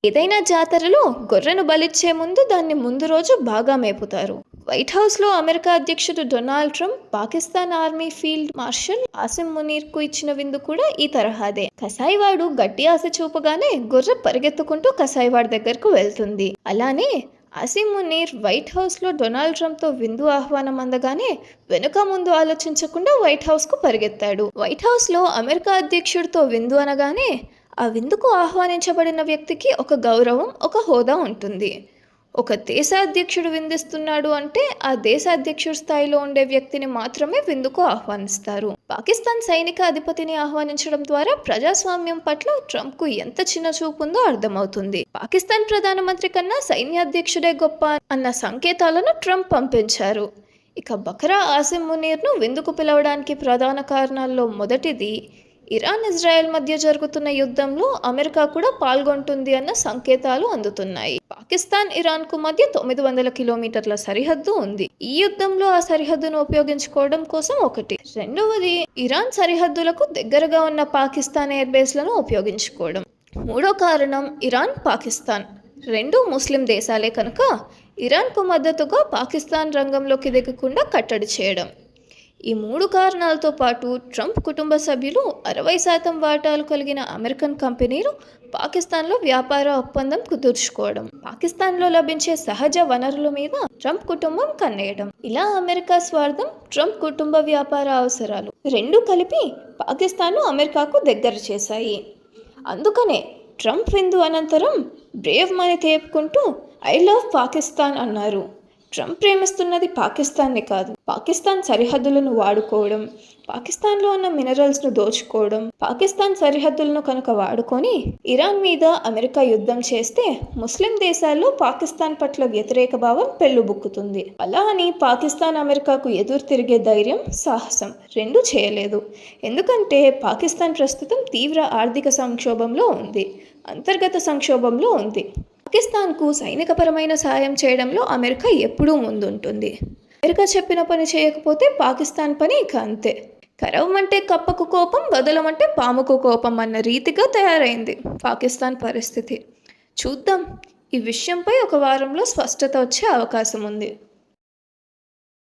ఏదైనా జాతరలో గొర్రెను బలిచ్చే ముందు దాన్ని ముందు రోజు బాగా మేపుతారు. వైట్ హౌస్లో అమెరికా అధ్యక్షుడు Donald Trump Pakistan army field marshal Asim మునీర్కు ఇచ్చిన విందు కూడా ఈ తరహాదే. కసాయివాడు గట్టి ఆశ చూపగానే గొర్రె పరిగెత్తుకుంటూ కసాయివాడి దగ్గరకు వెళ్తుంది. అలానే ఆసిమ్ మునీర్ వైట్ హౌస్లో డొనాల్డ్ ట్రంప్తో విందు ఆహ్వానం అందగానే వెనుక ముందు ఆలోచించకుండా వైట్ హౌస్కు పరిగెత్తాడు. వైట్ హౌస్లో అమెరికా అధ్యక్షుడితో విందు అనగానే ఆ విందుకు ఆహ్వానించబడిన వ్యక్తికి ఒక గౌరవం, ఒక హోదా ఉంటుంది. ఒక దేశాధ్యక్షుడు విందిస్తున్నాడు అంటే ఆ దేశాధ్యక్షుడి స్థాయిలో ఉండే వ్యక్తిని మాత్రమే విందుకు ఆహ్వానిస్తారు. పాకిస్తాన్ సైనిక అధిపతిని ఆహ్వానించడం ద్వారా ప్రజాస్వామ్యం పట్ల ట్రంప్కు ఎంత చిన్న చూపు ఉందో అర్థమవుతుంది. పాకిస్తాన్ ప్రధానమంత్రి కన్నా సైన్యాధ్యక్షుడే గొప్ప అన్న సంకేతాలను ట్రంప్ పంపించారు. ఇక బక్రా ఆసిమ్ మునీర్ను విందుకు పిలవడానికి ప్రధాన కారణాల్లో మొదటిది, ఇరాన్ ఇజ్రాయెల్ మధ్య జరుగుతున్న యుద్ధంలో అమెరికా కూడా పాల్గొంటుంది అన్న సంకేతాలు అందుతున్నాయి. పాకిస్తాన్ ఇరాన్కు మధ్య 900 కిలోమీటర్ల సరిహద్దు ఉంది. ఈ యుద్ధంలో ఆ సరిహద్దును ఉపయోగించుకోవడం కోసం ఒకటి. రెండవది, ఇరాన్ సరిహద్దులకు దగ్గరగా ఉన్న పాకిస్తాన్ ఎయిర్ బేస్లను ఉపయోగించుకోవడం. మూడో కారణం, ఇరాన్, పాకిస్తాన్ రెండు ముస్లిం దేశాలే కనుక ఇరాన్కు మద్దతుగా పాకిస్తాన్ రంగంలోకి దిగకుండా కట్టడి చేయడం. ఈ మూడు కారణాలతో పాటు ట్రంప్ కుటుంబ సభ్యులు 60% వాటాలు కలిగిన అమెరికన్ కంపెనీలు పాకిస్తాన్లో వ్యాపార ఒప్పందం కుదుర్చుకోవడం, పాకిస్తాన్లో లభించే సహజ వనరుల మీద ట్రంప్ కుటుంబం కన్నేయడం, ఇలా అమెరికా స్వార్థం, ట్రంప్ కుటుంబ వ్యాపార అవసరాలు రెండు కలిపి పాకిస్తాన్ను అమెరికాకు దగ్గర చేశాయి. అందుకనే ట్రంప్ విందు అనంతరం బ్రేవ్ మనీ తేపుకుంటూ ఐ లవ్ పాకిస్తాన్ అన్నారు. ట్రంప్ ప్రేమిస్తున్నది పాకిస్తాన్ని కాదు, పాకిస్తాన్ సరిహద్దులను వాడుకోవడం, పాకిస్తాన్లో ఉన్న మినరల్స్ను దోచుకోవడం. పాకిస్తాన్ సరిహద్దులను కనుక వాడుకొని ఇరాన్ మీద అమెరికా యుద్ధం చేస్తే ముస్లిం దేశాల్లో పాకిస్తాన్ పట్ల వ్యతిరేక భావం పెళ్ళుబుక్కుతుంది. అలా అని పాకిస్తాన్ అమెరికాకు ఎదురు తిరిగే ధైర్యం, సాహసం రెండూ చేయలేదు. ఎందుకంటే పాకిస్తాన్ ప్రస్తుతం తీవ్ర ఆర్థిక సంక్షోభంలో ఉంది, అంతర్గత సంక్షోభంలో ఉంది. పాకిస్తాన్కు సైనికపరమైన సాయం చేయడంలో అమెరికా ఎప్పుడూ ముందుంటుంది. అమెరికా చెప్పిన పని చేయకపోతే పాకిస్తాన్ పని ఇక అంతే. కరవమంటే కప్పకు కోపం, వదలమంటే పాముకు కోపం అన్న రీతిగా తయారైంది పాకిస్తాన్ పరిస్థితి. చూద్దాం, ఈ విషయంపై ఒక వారంలో స్పష్టత వచ్చే అవకాశం ఉంది.